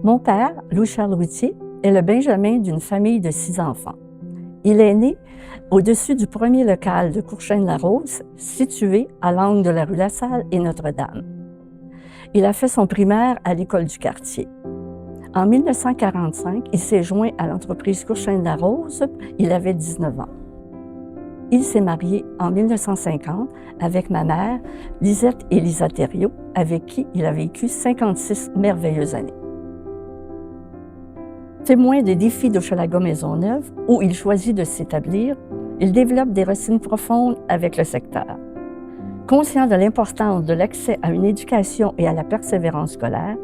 Mon père, Louis-Charles Routier, est le benjamin d'une famille de 6 enfants. Il est né au-dessus du premier local de Courchesne-la-Rose, situé à l'angle de la rue Lassalle et Notre-Dame. Il a fait son primaire à l'école du quartier. En 1945, il s'est joint à l'entreprise Courchesne-la-Rose. Il avait 19 ans. Il s'est marié en 1950 avec ma mère, Lisette Élisa Thériault, avec qui il a vécu 56 merveilleuses années. Témoin des défis d'Hochelaga-Maisonneuve, où il choisit de s'établir, il développe des racines profondes avec le secteur. Conscient de l'importance de l'accès à une éducation et à la persévérance scolaire,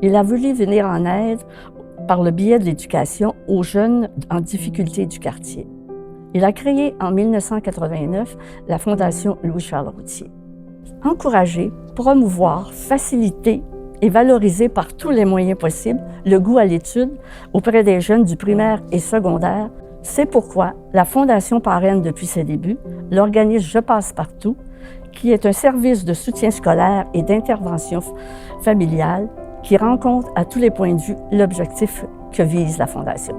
il a voulu venir en aide par le biais de l'éducation aux jeunes en difficulté du quartier. Il a créé en 1989 la Fondation Louis-Charles Routier. Encourager, promouvoir, faciliter et valoriser par tous les moyens possibles le goût à l'étude auprès des jeunes du primaire et secondaire, c'est pourquoi la Fondation parraine depuis ses débuts l'organisme Je passe partout, qui est un service de soutien scolaire et d'intervention familiale qui rencontre à tous les points de vue l'objectif que vise la Fondation.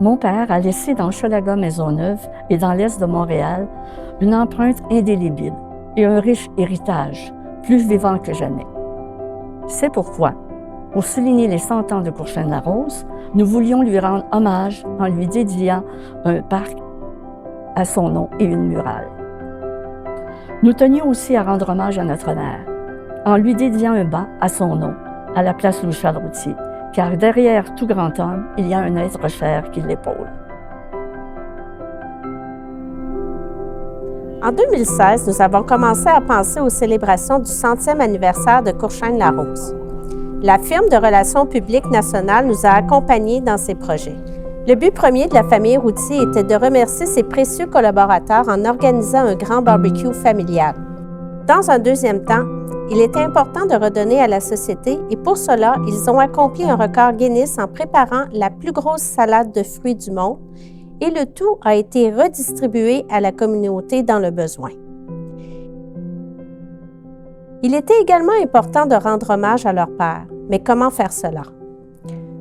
Mon père a laissé dans Hochelaga-Maisonneuve et dans l'est de Montréal une empreinte indélébile et un riche héritage, plus vivant que jamais. C'est pourquoi, pour souligner les 100 ans de Courchesne-la-Rose, nous voulions lui rendre hommage en lui dédiant un parc à son nom et une murale. Nous tenions aussi à rendre hommage à notre mère, en lui dédiant un banc à son nom, à la place Louis-Charles Routier, car derrière tout grand homme, il y a un être cher qui l'épaule. En 2016, nous avons commencé à penser aux célébrations du 100e anniversaire de Courchesne-la-Rose. La firme de relations publiques nationale nous a accompagnés dans ces projets. Le but premier de la famille Routier était de remercier ses précieux collaborateurs en organisant un grand barbecue familial. Dans un deuxième temps, il était important de redonner à la société et pour cela, ils ont accompli un record Guinness en préparant la plus grosse salade de fruits du monde et le tout a été redistribué à la communauté dans le besoin. Il était également important de rendre hommage à leur père, mais comment faire cela?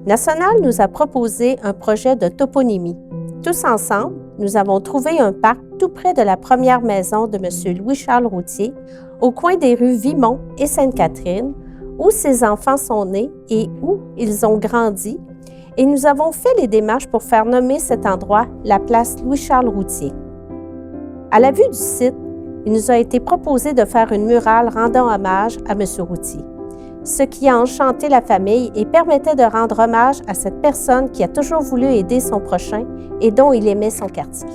National nous a proposé un projet de toponymie. Tous ensemble, nous avons trouvé un parc tout près de la première maison de M. Louis-Charles Routier, au coin des rues Vimont et Sainte-Catherine, où ses enfants sont nés et où ils ont grandi, et nous avons fait les démarches pour faire nommer cet endroit la place Louis-Charles Routier. À la vue du site, il nous a été proposé de faire une murale rendant hommage à M. Routier, ce qui a enchanté la famille et permettait de rendre hommage à cette personne qui a toujours voulu aider son prochain et dont il aimait son quartier.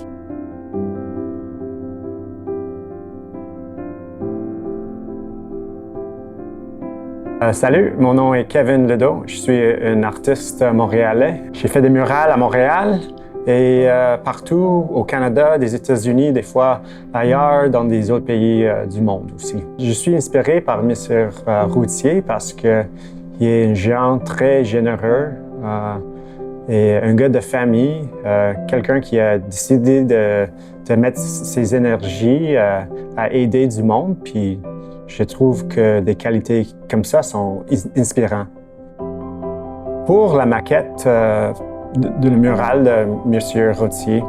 Salut, mon nom est Kevin Ledo. Je suis un artiste montréalais. J'ai fait des murales à Montréal et partout au Canada, des États-Unis, des fois ailleurs, dans des autres pays du monde aussi. Je suis inspiré par M. Routier parce qu'il est un géant très généreux et un gars de famille, quelqu'un qui a décidé de mettre ses énergies à aider du monde. Puis je trouve que des qualités comme ça sont inspirantes. Pour la maquette de le mural de M. Routier,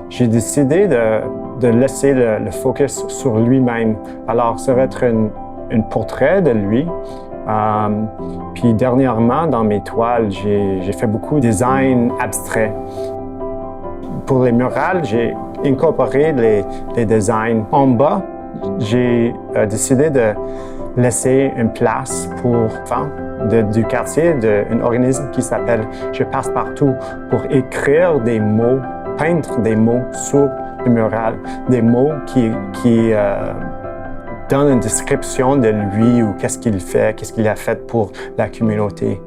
j'ai décidé de laisser le focus sur lui-même. Alors, ça va être un portrait de lui. Puis dernièrement, dans mes toiles, j'ai fait beaucoup de design abstrait. Pour les murales, j'ai incorporé les designs en bas. J'ai décidé de laisser une place pour enfants du quartier d'un organisme qui s'appelle Je passe partout pour écrire des mots, peindre des mots sur le mural, des mots qui donnent une description de lui ou qu'est-ce qu'il fait, qu'est-ce qu'il a fait pour la communauté.